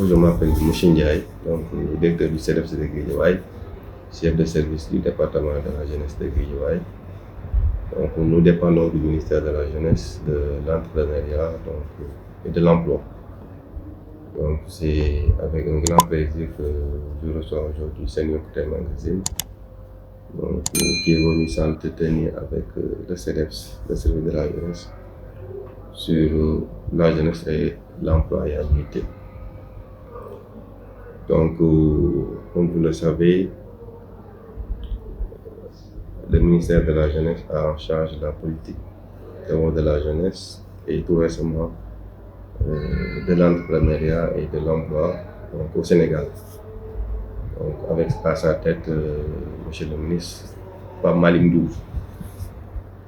Bonjour, je m'appelle Moussa Ndiaye, donc directeur du CEDEPS de Guédiawaye, chef de service du département de la jeunesse de Guédiawaye. Donc nous dépendons du ministère de la jeunesse, de l'entrepreneuriat et de l'emploi. Donc c'est avec un grand plaisir que je reçois aujourd'hui Senior Côté Magazine, donc, qui est venu s'entretenir avec le CEDEPS, le service de la jeunesse, sur la jeunesse et l'employabilité. Donc, comme vous le savez, le ministère de la Jeunesse a en charge la politique de la jeunesse et tout récemment de l'entrepreneuriat et de l'emploi au Sénégal. Donc, avec à sa tête, monsieur le ministre, Pape Malick Ndour.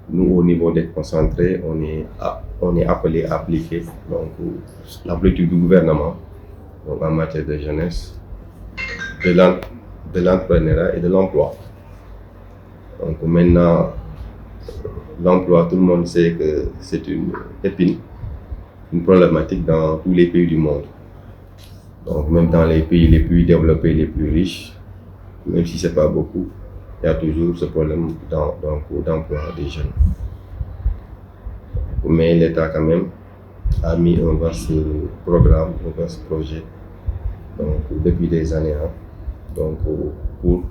Nous, au niveau déconcentré, on est appelé à appliquer donc, la politique du gouvernement donc, en matière de jeunesse, de l'entrepreneuriat et de l'emploi. Donc maintenant, l'emploi, tout le monde sait que c'est une épine, une problématique dans tous les pays du monde. Donc même dans les pays les plus développés, les plus riches, même si ce n'est pas beaucoup, il y a toujours ce problème d'emploi des jeunes. Mais l'État quand même a mis un vaste programme, un vaste projet donc, depuis des années donc, pour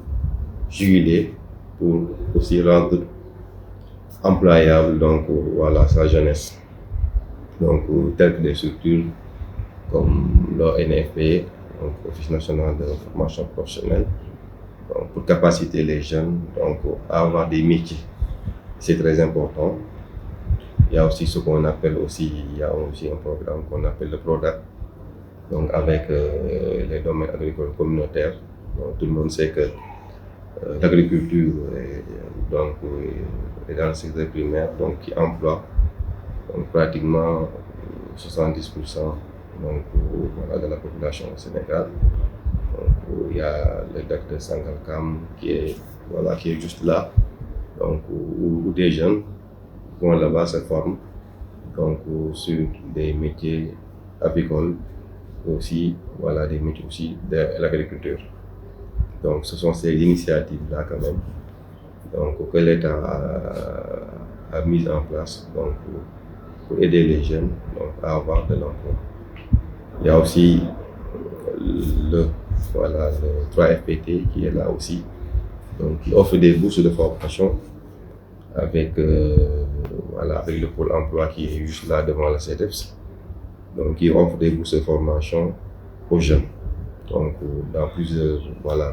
juguler, pour aussi rendre employable donc, voilà, sa jeunesse. Donc, telles que des structures comme l'ONFP, Office national de formation professionnelle, donc, pour capaciter les jeunes donc, à avoir des métiers. C'est très important. Il y a aussi ce qu'on appelle il y a aussi un programme qu'on appelle le PRODAC, donc avec les domaines agricoles communautaires. Donc, tout le monde sait que l'agriculture est dans le secteur primaire, donc qui emploie donc, pratiquement 70% donc, voilà, de la population au Sénégal. Donc, il y a le DAC de Sangalkam qui est juste là, donc, où des jeunes vont là-bas se forment donc, sur des métiers avicoles, aussi voilà, des métiers aussi de l'agriculture. Donc ce sont ces initiatives-là quand même donc, que l'État a mises en place donc, pour aider les jeunes donc, à avoir de l'emploi. Il y a aussi le 3FPT qui est là aussi, donc, qui offre des bourses de formation avec le pôle emploi qui est juste là devant la CEDEPS, donc qui offre des bourses de formation aux jeunes, donc dans plusieurs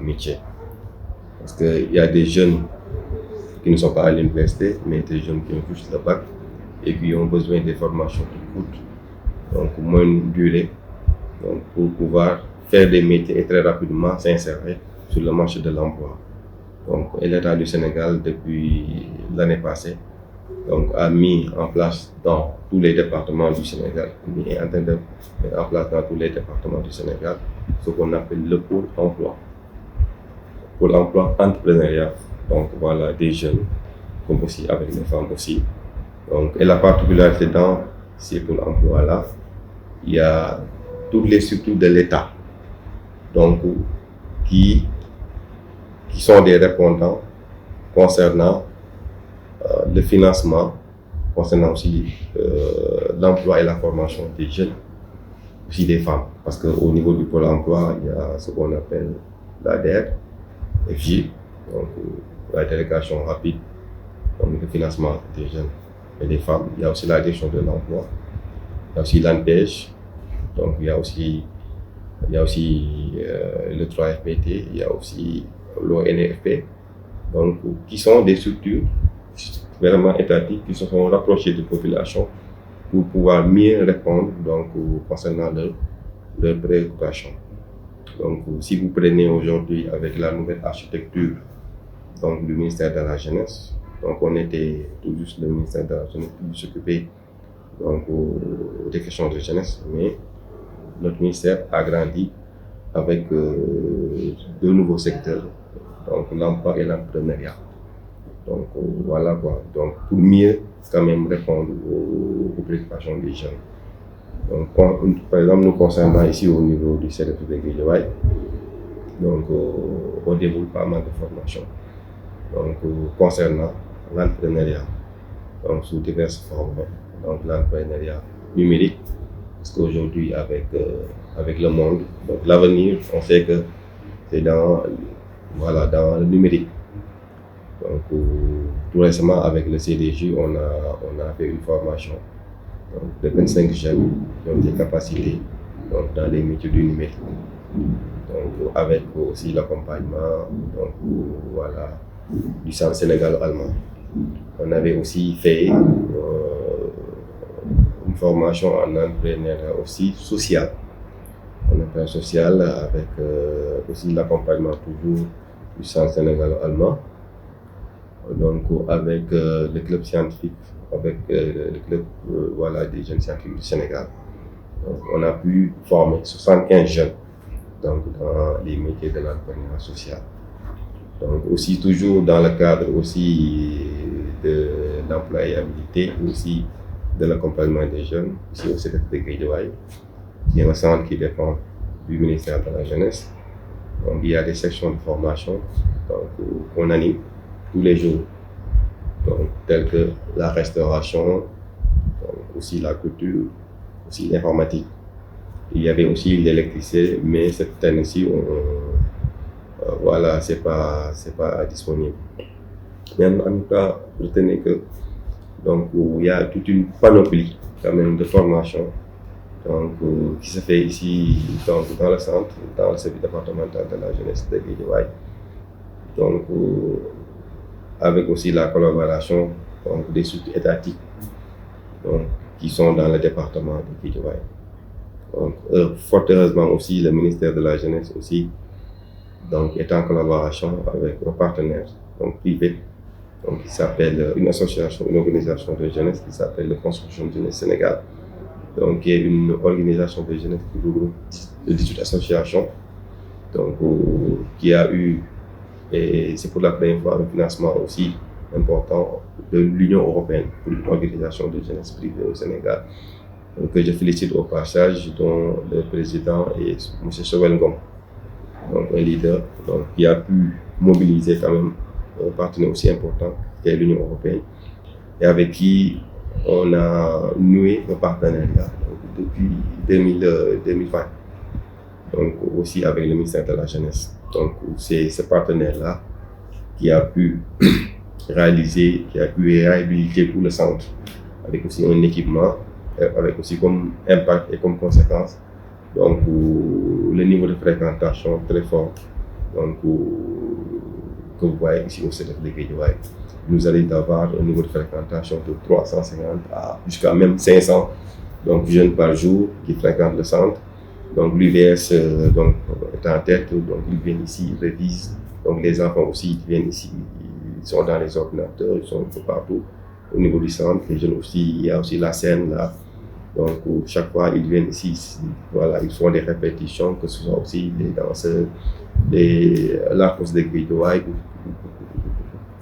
métiers. Parce qu'il y a des jeunes qui ne sont pas à l'université, mais des jeunes qui ont juste le bac et qui ont besoin des formations qui coûtent donc moins durée, donc pour pouvoir faire des métiers et très rapidement s'insérer sur le marché de l'emploi. Donc, l'État du Sénégal, depuis l'année passée, donc, a mis en place dans tous les départements du Sénégal, il est en train de mettre en place dans tous les départements du Sénégal ce qu'on appelle le pôle emploi. Pôle emploi entrepreneuriat, donc voilà, des jeunes, comme aussi avec les femmes aussi. Donc, et la particularité dans ces pôles emploi-là, il y a toutes les structures de l'État, donc qui sont des répondants concernant le financement, concernant aussi l'emploi et la formation des jeunes, aussi des femmes. Parce qu'au niveau du pôle emploi, il y a ce qu'on appelle la DER, FJ, donc la délégation rapide donc, de financement des jeunes et des femmes. Il y a aussi la direction de l'emploi, il y a aussi l'ANPEJ, donc il y a aussi le 3FPT, il y a aussi l'ONFP, donc qui sont des structures vraiment étatiques qui se sont rapprochées des populations pour pouvoir mieux répondre donc, concernant leurs préoccupations. Donc, si vous prenez aujourd'hui avec la nouvelle architecture donc, du ministère de la Jeunesse, donc on était tout juste le ministère de la Jeunesse qui s'occupait donc des questions de jeunesse, mais notre ministère a grandi avec deux nouveaux secteurs, donc l'emploi et l'entrepreneuriat. Donc voilà quoi, donc pour mieux quand même répondre aux préoccupations des jeunes. Donc, par exemple, nous concernant ici au niveau du CEDEPS de Guédiawaye, donc on déroule pas mal de formations. Donc, concernant l'entrepreneuriat, donc sous diverses formes, donc l'entrepreneuriat numérique, parce qu'aujourd'hui avec le monde, donc l'avenir, on sait que c'est dans le numérique. Donc tout récemment avec le CDJ, on a fait une formation donc, de 25 jeunes qui ont des capacités donc, dans les métiers du numérique. Donc avec aussi l'accompagnement du Centre sénégalo-allemand. On avait aussi fait une formation en entrepreneuriat aussi social. En entrepreneuriat social avec aussi l'accompagnement toujours du Centre sénégalo-allemand. Donc avec le club scientifique, avec le club des jeunes scientifiques du Sénégal. Donc, on a pu former 75 jeunes donc, dans les métiers de l'entrepreneuriat social. Donc aussi toujours dans le cadre aussi de l'employabilité, aussi de l'accompagnement des jeunes, ici au CEDEPS de Guédiawaye, qui est un centre qui dépend du ministère de la Jeunesse. Donc il y a des sections de formation qu'on anime tous les jours, donc, telles que la restauration, donc, aussi la culture, aussi l'informatique. Il y avait aussi l'électricité, mais cette année-ci, c'est pas disponible. Mais en tout cas, retenez que donc il y a toute une panoplie quand même de formation donc qui se fait ici donc dans le centre, dans le service départemental de la jeunesse de Guédiawaye. Donc avec aussi la collaboration donc, des structures étatiques donc, qui sont dans le département de Guédiawaye. Donc fort heureusement aussi le ministère de la jeunesse aussi donc est en collaboration avec un partenaire donc privé donc qui s'appelle une organisation de jeunesse qui s'appelle le Construction de Jeunesse Sénégal, donc qui est une organisation de jeunesse qui regroupe 18 associations donc qui a eu, et c'est pour la première fois, un financement aussi important de l'Union européenne pour une organisation de jeunesse privée au Sénégal, que je félicite au passage, dont le président est M. Chauvel Ngom, donc un leader donc, qui a pu mobiliser quand même un partenaire aussi important qui est l'Union européenne et avec qui on a noué un partenariat donc, depuis 2020, donc aussi avec le ministère de la Jeunesse. Donc c'est ce partenaire-là qui a pu réhabiliter tout le centre avec aussi un équipement, avec aussi comme impact et comme conséquence donc le niveau de fréquentation très fort donc que vous voyez ici au CEDEPS de Guédiawaye. Nous allons avoir un niveau de fréquentation de 350 à jusqu'à même 500 donc, jeunes par jour qui fréquentent le centre. Donc l'UVS donc, est en tête, donc ils viennent ici, ils révisent. Donc les enfants aussi ils viennent ici, ils sont dans les ordinateurs, ils sont un peu partout au niveau du centre. Les jeunes aussi, il y a aussi la scène là. Donc chaque fois ils viennent ici, ils font des répétitions, que ce soit aussi les danseurs, l'Arcos de Guédiawaye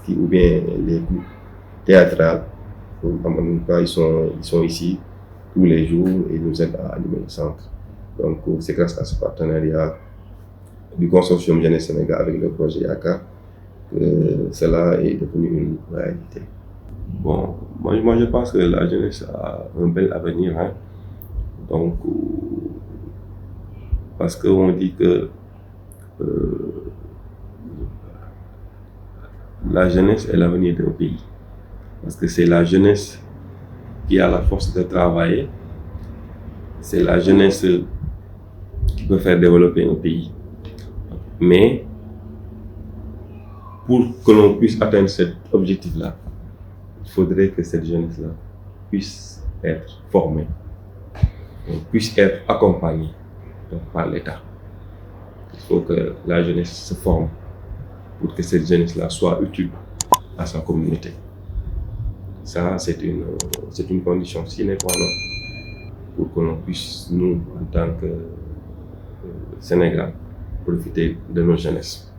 ou bien les groupes théâtrales. En tout cas, ils sont ici tous les jours et nous aident à animer le centre. Donc c'est grâce à ce partenariat du consortium Jeunesse Sénégal avec le projet YACA que cela est devenu une réalité. Bon, moi je pense que la jeunesse a un bel avenir, hein. Donc parce qu'on dit que la jeunesse est l'avenir d'un pays, parce que c'est la jeunesse qui a la force de travailler, c'est la jeunesse qui peut faire développer un pays. Mais pour que l'on puisse atteindre cet objectif-là, il faudrait que cette jeunesse-là puisse être formée, puisse être accompagnée par l'État. Il faut que la jeunesse se forme pour que cette jeunesse-là soit utile à sa communauté. Ça, c'est une condition sine qua non pour que l'on puisse, nous, en tant que Sénégal, profiter de nos jeunesses.